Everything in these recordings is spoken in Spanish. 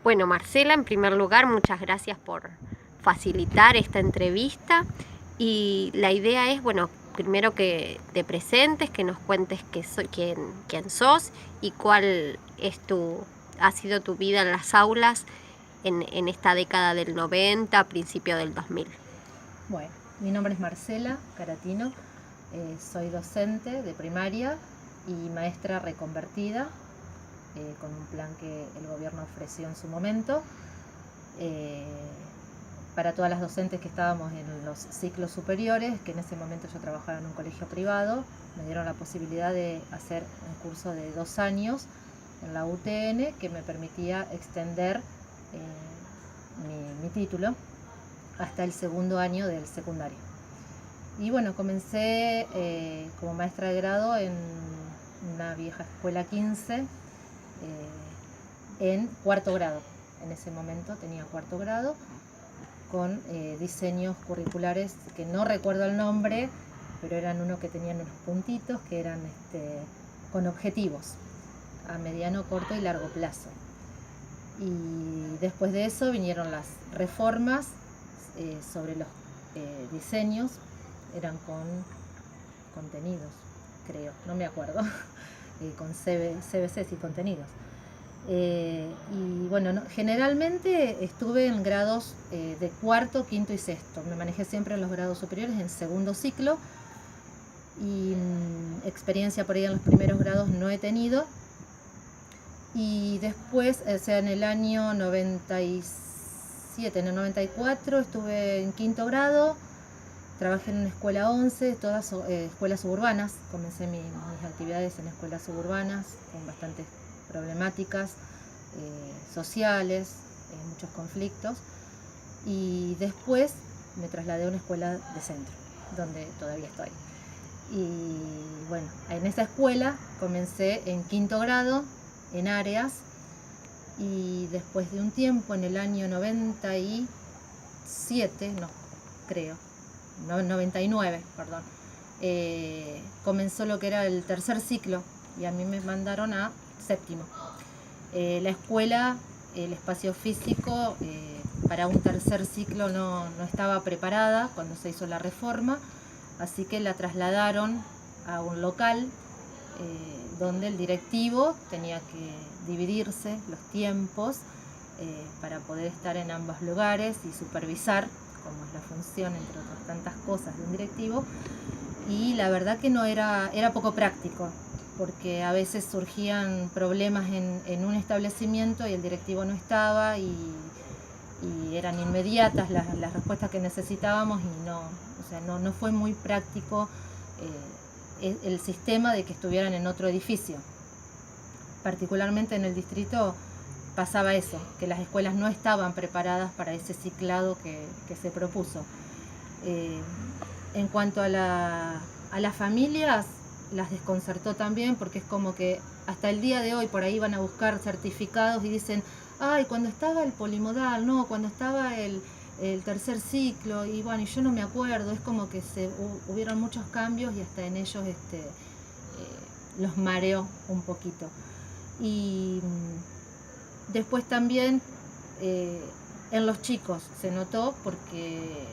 Bueno, Marcela, en primer lugar, muchas gracias por facilitar esta entrevista. Y la idea es, bueno, primero que te presentes, que nos cuentes quién sos y cuál es ha sido tu vida en las aulas en esta década del 90, principio del 2000. Bueno, mi nombre es Marcela Caratino, soy docente de primaria y maestra reconvertida, con un plan que el gobierno ofreció en su momento. Para todas las docentes que estábamos en los ciclos superiores, que en ese momento yo trabajaba en un colegio privado, me dieron la posibilidad de hacer un curso de 2 años en la UTN que me permitía extender mi título hasta el segundo año del secundario. Y bueno, comencé como maestra de grado en una vieja escuela 15 en cuarto grado. En ese momento tenía cuarto grado con diseños curriculares que no recuerdo el nombre, pero eran uno que tenían unos puntitos que eran con objetivos a mediano, corto y largo plazo. Y después de eso vinieron las reformas sobre los diseños, eran con contenidos, creo, no me acuerdo, con CBCs y contenidos. Y bueno, generalmente estuve en grados de cuarto, quinto y sexto. Me manejé siempre en los grados superiores en segundo ciclo y experiencia por ahí en los primeros grados no he tenido. Y después, o sea, en el año 97, en el 94 estuve en quinto grado, trabajé en una escuela 11, todas escuelas suburbanas. Comencé mis actividades en escuelas suburbanas con bastantes problemáticas sociales, muchos conflictos, y después me trasladé a una escuela de centro, donde todavía estoy. Y bueno, en esa escuela comencé en quinto grado, en áreas, y después de un tiempo, en el año 97, no, creo, 99, perdón, comenzó lo que era el tercer ciclo, y a mí me mandaron a séptimo. La escuela, el espacio físico para un tercer ciclo no estaba preparada cuando se hizo la reforma, así que la trasladaron a un local donde el directivo tenía que dividirse los tiempos para poder estar en ambos lugares y supervisar, como es la función, entre otras tantas cosas, de un directivo. Y la verdad que no era poco práctico, porque a veces surgían problemas en un establecimiento y el directivo no estaba y eran inmediatas las respuestas que necesitábamos y no fue muy práctico el sistema de que estuvieran en otro edificio. Particularmente en el distrito pasaba eso, que las escuelas no estaban preparadas para ese ciclado que se propuso. En cuanto a las familias, las desconcertó también, porque es como que hasta el día de hoy por ahí van a buscar certificados y dicen, ay, cuando estaba el polimodal, no, cuando estaba el tercer ciclo, y bueno, y yo no me acuerdo. Es como que hubieron muchos cambios y hasta en ellos los mareó un poquito. Y después también en los chicos se notó, porque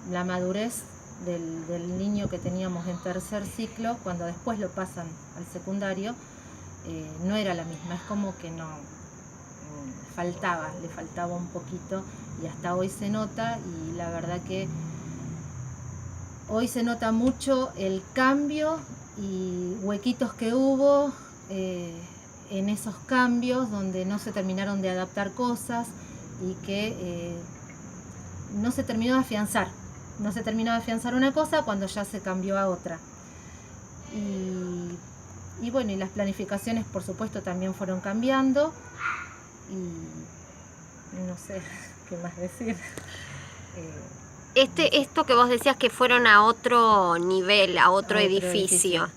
la madurez del niño que teníamos en tercer ciclo, cuando después lo pasan al secundario, no era la misma. Es como que le faltaba un poquito, y hasta hoy se nota, y la verdad que hoy se nota mucho el cambio y huequitos que hubo en esos cambios, donde no se terminaron de adaptar cosas y que no se terminó de afianzar. No se terminó de afianzar una cosa cuando ya se cambió a otra. Y bueno, y las planificaciones, por supuesto, también fueron cambiando. Y no sé qué más decir. Esto que vos decías que fueron a otro nivel, a otro edificio.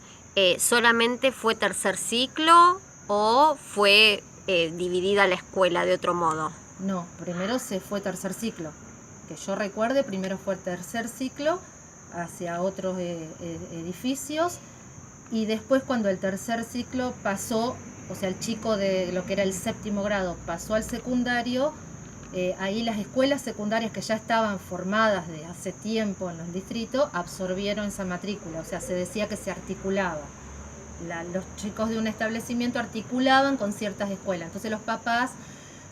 ¿Solamente fue tercer ciclo o fue dividida la escuela de otro modo? No, primero se fue tercer ciclo. Que yo recuerde, primero fue el tercer ciclo hacia otros edificios, y después, cuando el tercer ciclo pasó o sea, el chico de lo que era el séptimo grado pasó al secundario, ahí las escuelas secundarias que ya estaban formadas de hace tiempo en los distritos absorbieron esa matrícula, o sea, se decía que se articulaba. Los chicos de un establecimiento articulaban con ciertas escuelas, entonces los papás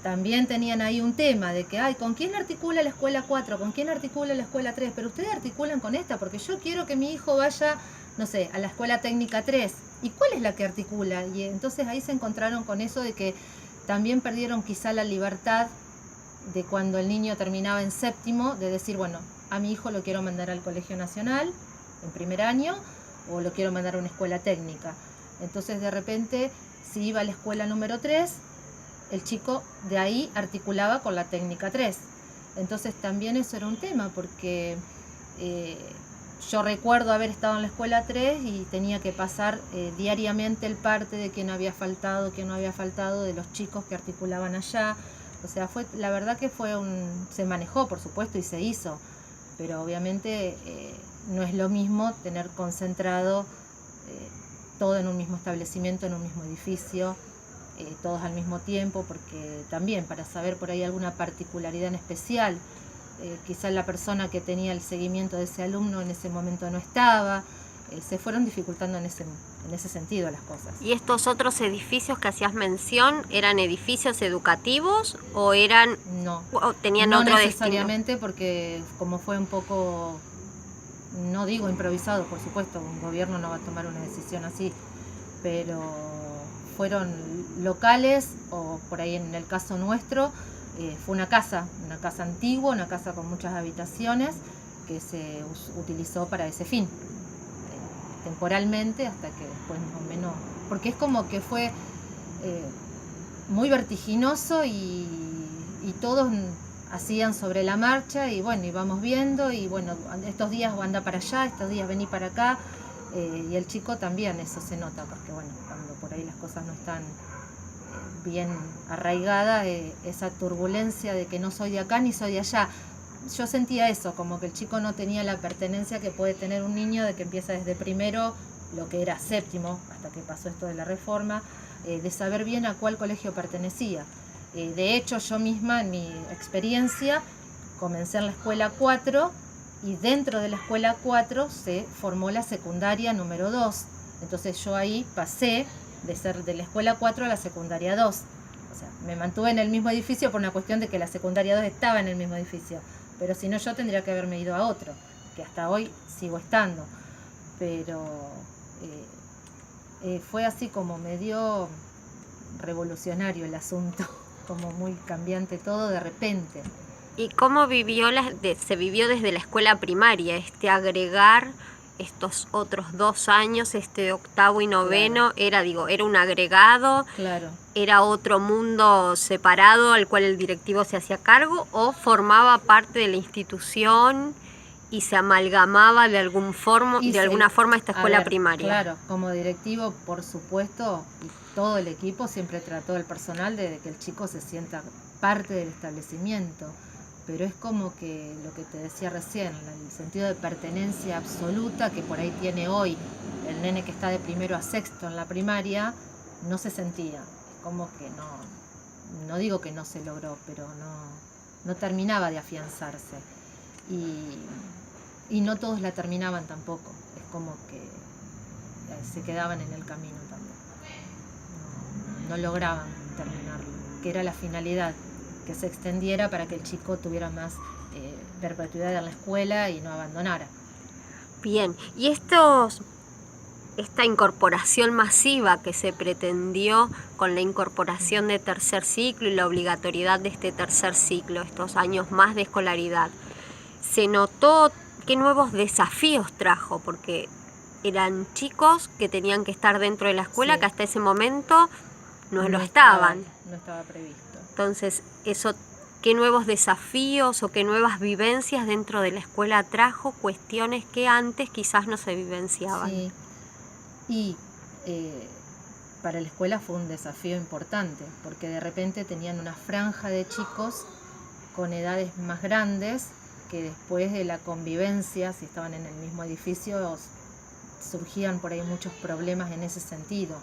también tenían ahí un tema de que, ay, ¿con quién articula la escuela 4? ¿Con quién articula la escuela 3? Pero ustedes articulan con esta, porque yo quiero que mi hijo vaya, no sé, a la escuela técnica 3. ¿Y cuál es la que articula? Y entonces ahí se encontraron con eso de que también perdieron quizá la libertad de cuando el niño terminaba en séptimo, de decir, bueno, a mi hijo lo quiero mandar al Colegio Nacional en primer año, o lo quiero mandar a una escuela técnica. Entonces de repente, si iba a la escuela número 3, el chico de ahí articulaba con la técnica 3. Entonces también eso era un tema, porque yo recuerdo haber estado en la escuela 3 y tenía que pasar diariamente el parte de quién había faltado, quién no había faltado, de los chicos que articulaban allá. O sea, la verdad que se manejó, por supuesto, y se hizo, pero obviamente no es lo mismo tener concentrado todo en un mismo establecimiento, en un mismo edificio, todos al mismo tiempo, porque también para saber por ahí alguna particularidad en especial, quizás la persona que tenía el seguimiento de ese alumno en ese momento no estaba, se fueron dificultando en ese sentido las cosas. ¿Y estos otros edificios que hacías mención eran edificios educativos o eran no, o tenían no otro necesariamente destino? Porque como fue un poco, no digo improvisado, por supuesto, un gobierno no va a tomar una decisión así, pero fueron locales, o por ahí en el caso nuestro, fue una casa antigua, una casa con muchas habitaciones que se utilizó para ese fin, temporalmente, hasta que después más o menos, porque es como que fue muy vertiginoso y todos hacían sobre la marcha y bueno, íbamos viendo y bueno, estos días anda para allá, estos días vení para acá, y el chico también eso se nota, porque bueno, cuando por ahí las cosas no están bien arraigadas, esa turbulencia de que no soy de acá ni soy de allá. Yo sentía eso, como que el chico no tenía la pertenencia que puede tener un niño de que empieza desde primero, lo que era séptimo, hasta que pasó esto de la reforma, de saber bien a cuál colegio pertenecía. De hecho, yo misma, en mi experiencia, comencé en la escuela 4 y dentro de la escuela 4 se formó la secundaria número 2. Entonces yo ahí pasé de ser de la escuela 4 a la secundaria 2. O sea, me mantuve en el mismo edificio por una cuestión de que la secundaria 2 estaba en el mismo edificio. Pero si no, yo tendría que haberme ido a otro, que hasta hoy sigo estando. Pero fue así como medio revolucionario el asunto, como muy cambiante todo de repente. ¿Y cómo se vivió desde la escuela primaria, agregar estos otros 2 años, octavo y noveno? Claro. Era un agregado, claro. ¿Era otro mundo separado al cual el directivo se hacía cargo o formaba parte de la institución y se amalgamaba de alguna forma esta escuela primaria? Claro, como directivo, por supuesto, y todo el equipo siempre trató el personal de que el chico se sienta parte del establecimiento, pero es como que lo que te decía recién, el sentido de pertenencia absoluta que por ahí tiene hoy el nene que está de primero a sexto en la primaria, no se sentía. Es como que no digo que no se logró, pero no terminaba de afianzarse. Y no todos la terminaban tampoco, es como que se quedaban en el camino también, no lograban terminarlo, que era la finalidad, que se extendiera para que el chico tuviera más perpetuidad en la escuela y no abandonara. Bien, y esta incorporación masiva que se pretendió con la incorporación de tercer ciclo y la obligatoriedad de este tercer ciclo, estos años más de escolaridad, ¿se notó qué nuevos desafíos trajo? Porque eran chicos que tenían que estar dentro de la escuela, sí, que hasta ese momento no lo estaban. No estaba previsto. Entonces, ¿qué nuevos desafíos o qué nuevas vivencias dentro de la escuela trajo? Cuestiones que antes quizás no se vivenciaban. Sí, y para la escuela fue un desafío importante, porque de repente tenían una franja de chicos con edades más grandes, que después de la convivencia, si estaban en el mismo edificio, surgían por ahí muchos problemas en ese sentido.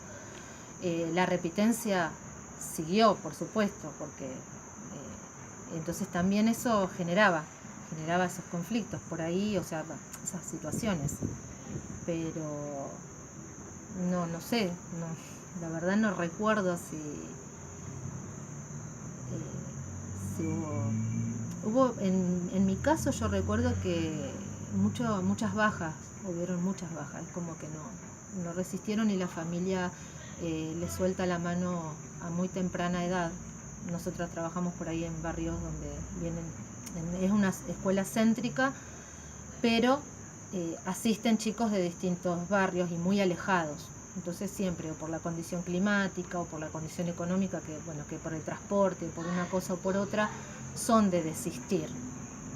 La repitencia siguió, por supuesto, porque entonces también eso generaba esos conflictos por ahí, o sea, esas situaciones. Pero no sé, la verdad no recuerdo si hubo en mi caso yo recuerdo que muchas bajas, hubieron muchas bajas, es como que no resistieron y la familia le suelta la mano a muy temprana edad. Nosotras trabajamos por ahí en barrios donde es una escuela céntrica, pero asisten chicos de distintos barrios y muy alejados. Entonces siempre, o por la condición climática o por la condición económica, que por el transporte, por una cosa o por otra, son de desistir.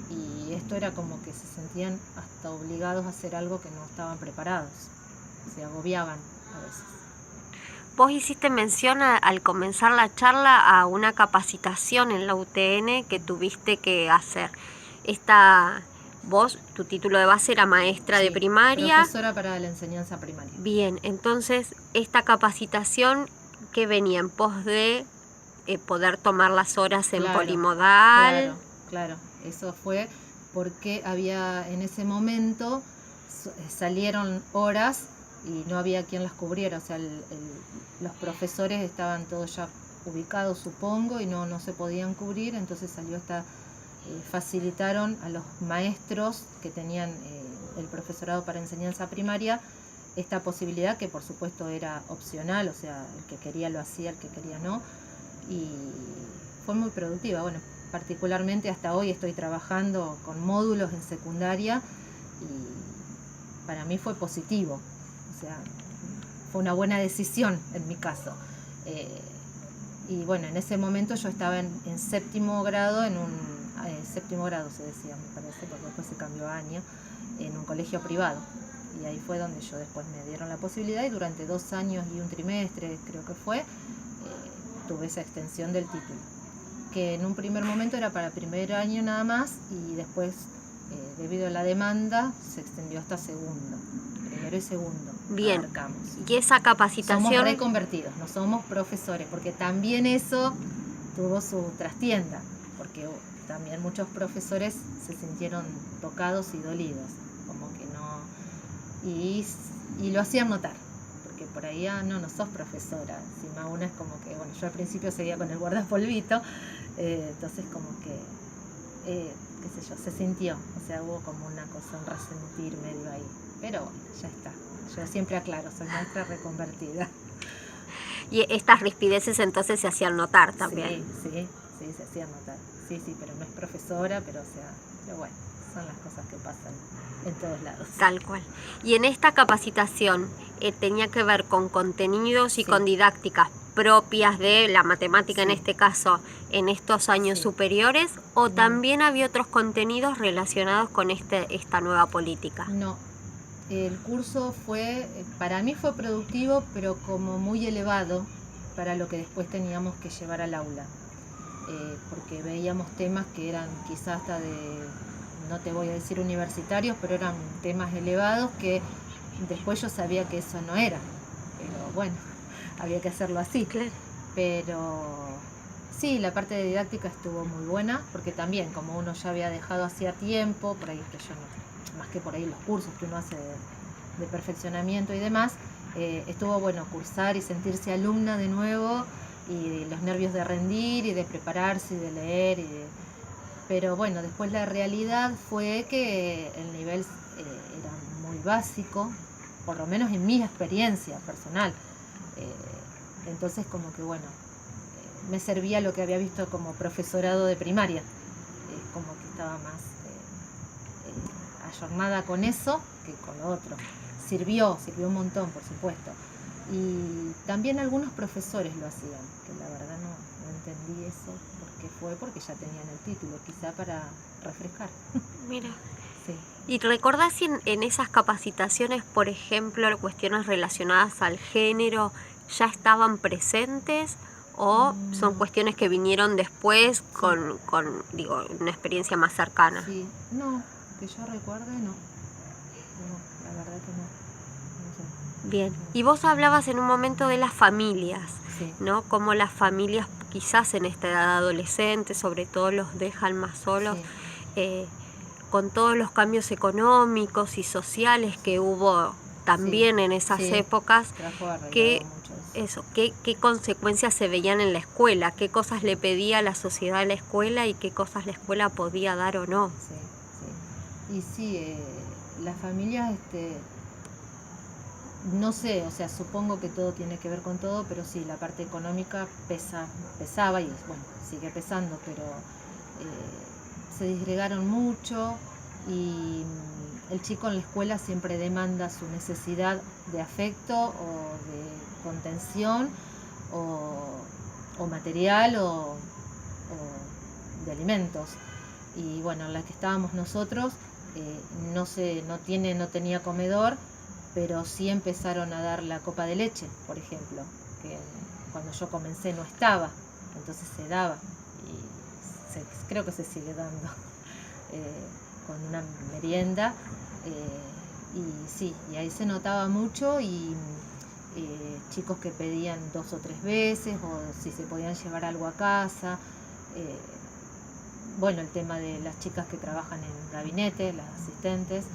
Y esto era como que se sentían hasta obligados a hacer algo que no estaban preparados. Se agobiaban a veces. Vos hiciste mención al comenzar la charla a una capacitación en la UTN que tuviste que hacer. Vos, tu título de base era maestra de primaria. Profesora para la enseñanza primaria. Bien, entonces esta capacitación que venía en pos de poder tomar las horas en polimodal. Claro, eso fue porque había en ese momento salieron horas y no había quien las cubriera, o sea, los profesores estaban todos ya ubicados, supongo, y no se podían cubrir, entonces facilitaron a los maestros que tenían el profesorado para enseñanza primaria esta posibilidad, que por supuesto era opcional, o sea, el que quería lo hacía, el que quería no, y fue muy productiva. Bueno, particularmente hasta hoy estoy trabajando con módulos en secundaria y para mí fue positivo, o sea, fue una buena decisión en mi caso. Y bueno, en ese momento yo estaba en séptimo grado, séptimo grado se decía, me parece, porque después se cambió a año, en un colegio privado. Y ahí fue donde yo después me dieron la posibilidad y durante 2 años y un trimestre, creo que fue, tuve esa extensión del título, que en un primer momento era para primer año nada más y después, debido a la demanda, se extendió hasta segundo, primero y segundo. Bien, abarcamos. Y esa capacitación... Somos reconvertidos, no somos profesores, porque también eso tuvo su trastienda, porque también muchos profesores se sintieron tocados y dolidos, como que no, y lo hacían notar, porque por ahí no sos profesora, encima una es como que, bueno, yo al principio seguía con el guardapolvito, entonces como que, qué sé yo, se sintió, o sea, hubo como una cosa, un resentir medio ahí, pero bueno, ya está, yo siempre aclaro, soy maestra reconvertida. Y estas rispideces entonces se hacían notar también. Sí, se hacían notar. Sí, pero no es profesora, pero bueno, son las cosas que pasan en todos lados. Tal cual. Y en esta capacitación tenía que ver con contenidos y con didácticas propias de la matemática, en este caso, en estos años superiores, o también había otros contenidos relacionados con esta nueva política. No, el curso para mí fue productivo, pero como muy elevado para lo que después teníamos que llevar al aula. Porque veíamos temas que eran quizás hasta no te voy a decir universitarios, pero eran temas elevados que después yo sabía que eso no era, pero bueno, había que hacerlo así. Claro. Pero sí, la parte de didáctica estuvo muy buena, porque también como uno ya había dejado hacía tiempo, por ahí que yo no, más que por ahí los cursos que uno hace de perfeccionamiento y demás, estuvo bueno cursar y sentirse alumna de nuevo, y los nervios de rendir y de prepararse y de leer, pero bueno, después la realidad fue que el nivel era muy básico, por lo menos en mi experiencia personal, entonces como que bueno, me servía lo que había visto como profesorado de primaria, como que estaba más ayornada con eso que con lo otro. Sirvió un montón, por supuesto. Y también algunos profesores lo hacían, que la verdad no entendí eso, porque ya tenían el título, quizá para refrescar. Mira. Sí. ¿Y recordás si en esas capacitaciones, por ejemplo, cuestiones relacionadas al género ya estaban presentes o son cuestiones que vinieron después con una experiencia más cercana? Sí, no, que yo recuerde, no, la verdad que no sé. Bien, y vos hablabas en un momento de las familias, Sí. ¿no? Como las familias quizás en esta edad adolescente, sobre todo los dejan más solos, Sí. Con todos los cambios económicos y sociales que hubo también en esas Sí, épocas, trajo arraigado ¿qué, mucho eso. qué consecuencias se veían en la escuela? ¿Qué cosas le pedía la sociedad a la escuela y qué cosas la escuela podía dar o no? Sí, sí. Y sí, las familias, no sé, o sea, supongo que todo tiene que ver con todo, pero sí, la parte económica pesaba y bueno, sigue pesando, pero se disgregaron mucho y el chico en la escuela siempre demanda su necesidad de afecto o de contención o material o de alimentos. Y bueno, en la que estábamos nosotros no tenía comedor, pero sí empezaron a dar la copa de leche, por ejemplo, que cuando yo comencé no estaba, entonces se daba y creo que se sigue dando con una merienda y sí, y ahí se notaba mucho y chicos que pedían 2 o 3 veces o si se podían llevar algo a casa. Bueno, el tema de las chicas que trabajan en gabinete, las asistentes,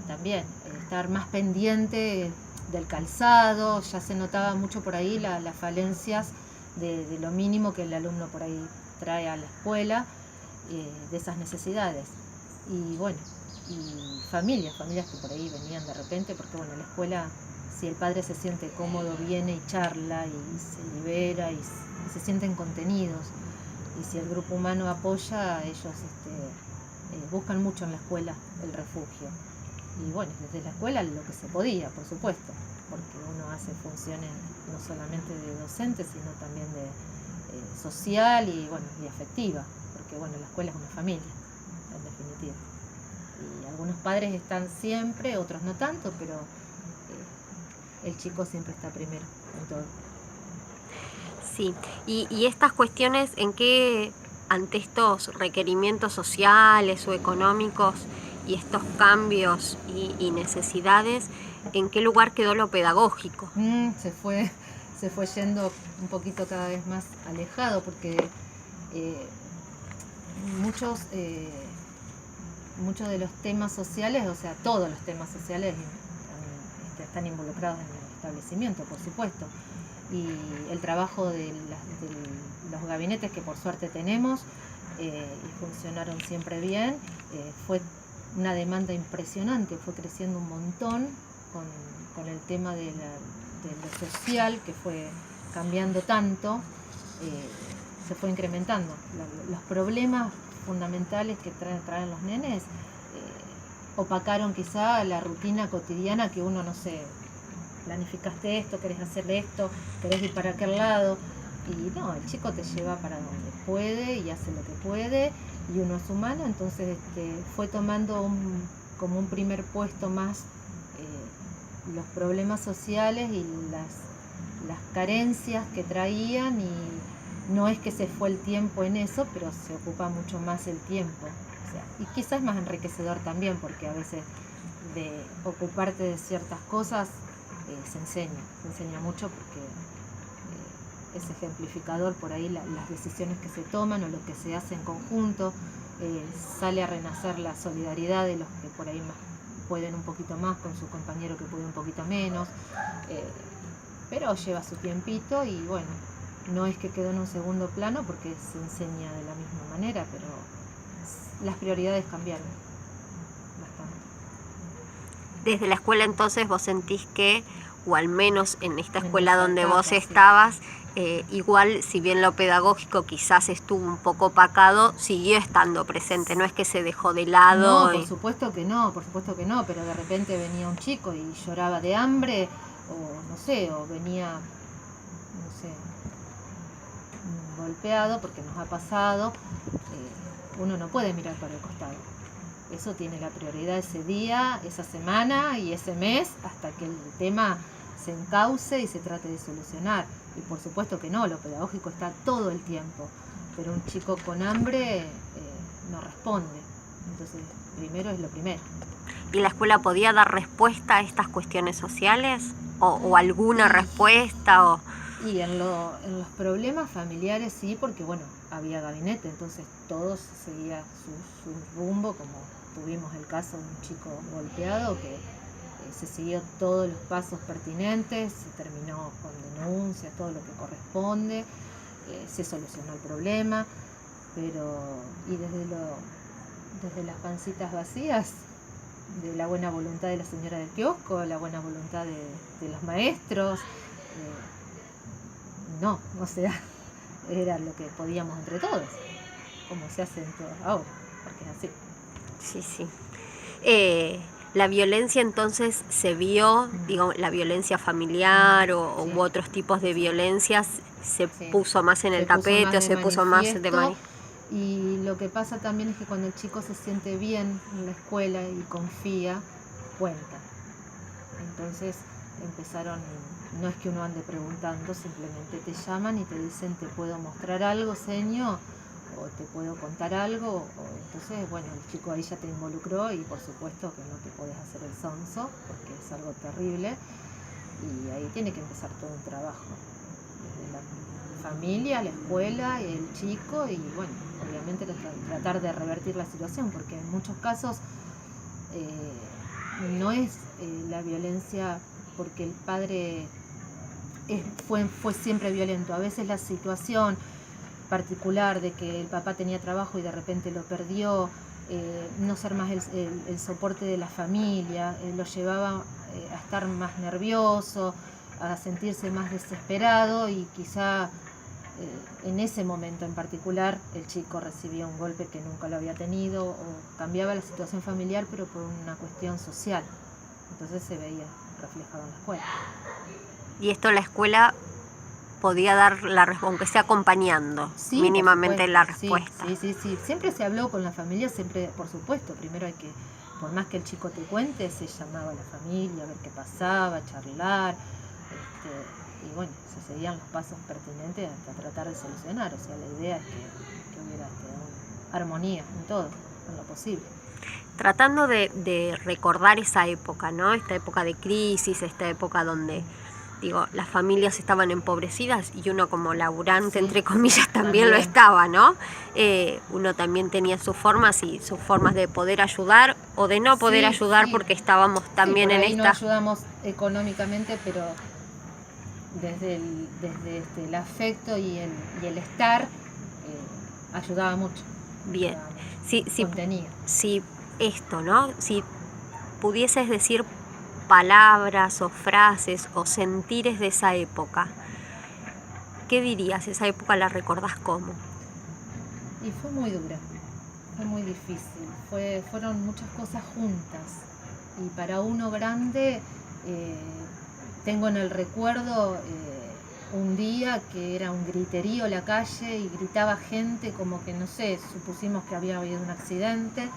también estar más pendiente del calzado, ya se notaba mucho por ahí las falencias de lo mínimo que el alumno por ahí trae a la escuela, de esas necesidades. Y bueno, y familias que por ahí venían de repente, porque bueno, la escuela, si el padre se siente cómodo, viene y charla y se libera y se sienten contenidos. Y si el grupo humano apoya, ellos buscan mucho en la escuela el refugio. Y bueno, desde la escuela lo que se podía, por supuesto, porque uno hace funciones no solamente de docente, sino también de social y bueno, y afectiva, porque bueno, la escuela es una familia, en definitiva. Y algunos padres están siempre, otros no tanto, pero el chico siempre está primero en todo. Sí, y estas cuestiones, ¿en qué, ante estos requerimientos sociales o económicos y estos cambios y necesidades, en qué lugar quedó lo pedagógico? Se fue yendo un poquito cada vez más alejado, porque muchos de los temas sociales, o sea, todos los temas sociales están involucrados en el establecimiento, por supuesto. Y el trabajo de los gabinetes que por suerte tenemos y funcionaron siempre bien, fue una demanda impresionante, fue creciendo un montón con el tema de lo social, que fue cambiando tanto, se fue incrementando. Los problemas fundamentales que traen los nenes opacaron quizá la rutina cotidiana que uno, no sé, planificaste esto, querés hacerle esto, querés ir para aquel lado, y no, el chico te lleva para donde puede y hace lo que puede, y uno es humano, entonces fue tomando como un primer puesto más los problemas sociales y las carencias que traían, y no es que se fue el tiempo en eso, pero se ocupa mucho más el tiempo, o sea, y quizás más enriquecedor también, porque a veces de ocuparte de ciertas cosas se enseña mucho, porque es ejemplificador por ahí las decisiones que se toman o lo que se hace en conjunto, sale a renacer la solidaridad de los que por ahí más pueden un poquito más con su compañero que puede un poquito menos, pero lleva su tiempito y bueno, no es que quedó en un segundo plano porque se enseña de la misma manera, pero las prioridades cambiaron bastante. Desde la escuela entonces vos sentís que, o al menos en esta escuela donde etapa, vos estabas, igual si bien lo pedagógico quizás estuvo un poco opacado, siguió estando presente, no es que se dejó de lado. No, por supuesto que no, pero de repente venía un chico y lloraba de hambre, o no sé, o venía, no sé, golpeado, porque nos ha pasado, uno no puede mirar para el costado. Eso tiene la prioridad ese día, esa semana y ese mes, hasta que el tema se encauce y se trate de solucionar. Y por supuesto que no, lo pedagógico está todo el tiempo, pero un chico con hambre no responde. Entonces, primero es lo primero. ¿Y la escuela podía dar respuesta a estas cuestiones sociales? ¿O alguna respuesta? Y en los problemas familiares sí, porque bueno, había gabinete, entonces todo seguía su rumbo, como tuvimos el caso de un chico golpeado que se siguió todos los pasos pertinentes, se terminó con denuncias, todo lo que corresponde, se solucionó el problema, pero y desde las pancitas vacías, de la buena voluntad de la señora del kiosco, la buena voluntad de los maestros, no, o sea, era lo que podíamos entre todos, como se hace en todo ahora, porque es así. Sí, sí. La violencia entonces se vio, digo, la violencia familiar Sí. u otros tipos de violencias se Sí. puso más en el tapete o se puso más de manifiesto. Y lo que pasa también es que cuando el chico se siente bien en la escuela y confía, cuenta. Entonces empezaron, no es que uno ande preguntando, simplemente te llaman y te dicen, te puedo mostrar algo, señor, o te puedo contar algo, entonces bueno, el chico ahí ya te involucró y por supuesto que no te podés hacer el sonso, porque es algo terrible, y ahí tiene que empezar todo un trabajo, desde la familia, la escuela, el chico, y bueno, obviamente tratar de revertir la situación, porque en muchos casos no es la violencia porque el padre fue siempre violento, a veces la situación particular de que el papá tenía trabajo y de repente lo perdió, no ser más el soporte de la familia, lo llevaba a estar más nervioso, a sentirse más desesperado y quizá en ese momento en particular el chico recibía un golpe que nunca lo había tenido o cambiaba la situación familiar pero por una cuestión social, entonces se veía reflejado en la escuela. Y esto la escuela podía dar aunque sea acompañando, sí, mínimamente la respuesta. Sí, siempre se habló con la familia, siempre, por supuesto, primero hay que, por más que el chico te cuente, se llamaba a la familia, a ver qué pasaba, charlar, y bueno, se seguían los pasos pertinentes hasta tratar de solucionar, o sea, la idea es que hubiera una armonía en todo, en lo posible. Tratando de recordar esa época, ¿no? Esta época de crisis, esta época donde digo, las familias estaban empobrecidas y uno como laburante, sí, entre comillas, también lo estaba, ¿no? Uno también tenía sus formas de poder ayudar o de no poder ayudar porque estábamos también en esta... no ayudamos económicamente, pero desde el afecto y el estar ayudaba mucho. Bien, contenía. Si esto, ¿no? Si pudieses decir palabras o frases o sentires de esa época, ¿qué dirías? ¿Esa época la recordás cómo? Y fue muy dura, fue muy difícil, fueron muchas cosas juntas y para uno grande tengo en el recuerdo un día que era un griterío la calle y gritaba gente como que no sé, supusimos que había habido un accidente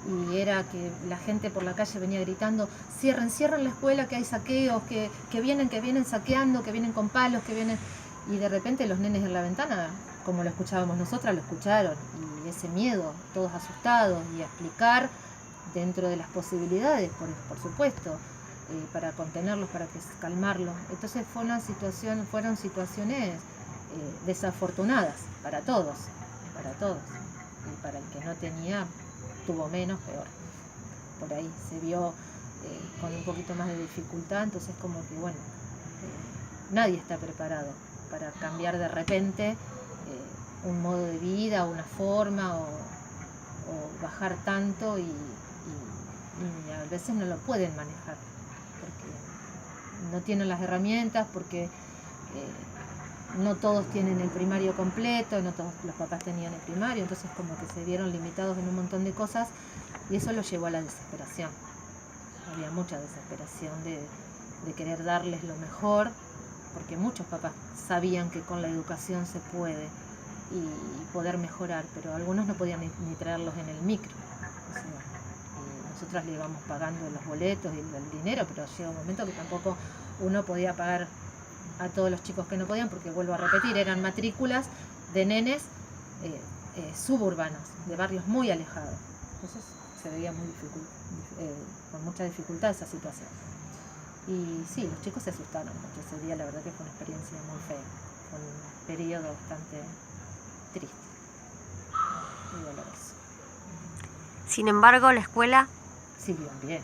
y era que la gente por la calle venía gritando, cierren la escuela, que hay saqueos, que vienen saqueando, que vienen con palos, que vienen... Y de repente los nenes en la ventana, como lo escuchábamos nosotras, lo escucharon. Y ese miedo, todos asustados, y a explicar dentro de las posibilidades, por supuesto, para contenerlos, para calmarlos. Entonces fueron situaciones desafortunadas para todos. Y para el que no tenía... tuvo menos, peor. Por ahí se vio con un poquito más de dificultad, entonces como que bueno, nadie está preparado para cambiar de repente un modo de vida, una forma o bajar tanto y a veces no lo pueden manejar porque no tienen las herramientas, porque no todos tienen el primario completo, no todos los papás tenían el primario, entonces como que se vieron limitados en un montón de cosas y eso los llevó a la desesperación. Había mucha desesperación de querer darles lo mejor, porque muchos papás sabían que con la educación se puede y poder mejorar, pero algunos no podían ni traerlos en el micro. O sea, nosotras le íbamos pagando los boletos y el dinero, pero llega un momento que tampoco uno podía pagar a todos los chicos que no podían, porque vuelvo a repetir, eran matrículas de nenes suburbanos, de barrios muy alejados. Entonces se veía muy con mucha dificultad esa situación. Y sí, los chicos se asustaron, porque ese día la verdad que fue una experiencia muy fea, fue un periodo bastante triste y doloroso. Sin embargo, la escuela Siguió bien,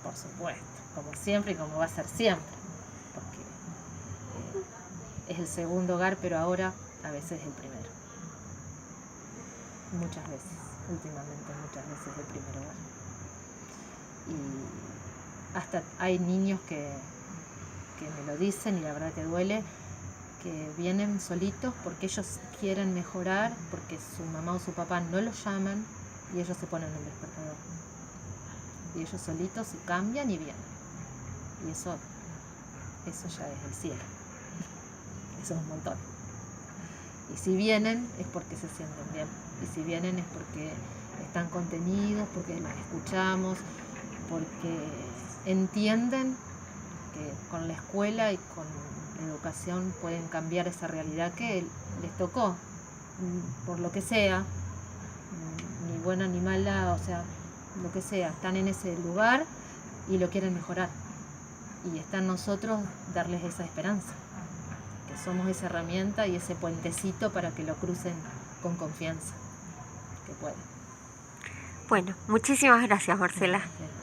por supuesto, como siempre y como va a ser siempre, porque es el segundo hogar, pero ahora a veces es el primero. Muchas veces, últimamente muchas veces el primer hogar. Y hasta hay niños que me lo dicen y la verdad que duele, que vienen solitos porque ellos quieren mejorar, porque su mamá o su papá no los llaman y ellos se ponen el despertador. Y ellos solitos se cambian y vienen. Y eso ya es el cielo. Eso es un montón. Y si vienen es porque se sienten bien. Y si vienen es porque están contenidos, porque los escuchamos, porque entienden que con la escuela y con la educación pueden cambiar esa realidad que les tocó, por lo que sea, ni buena ni mala, o sea, lo que sea, están en ese lugar y lo quieren mejorar. Y está en nosotros darles esa esperanza, que somos esa herramienta y ese puentecito para que lo crucen con confianza, que puedan. Bueno, muchísimas gracias, Marcela. Gracias.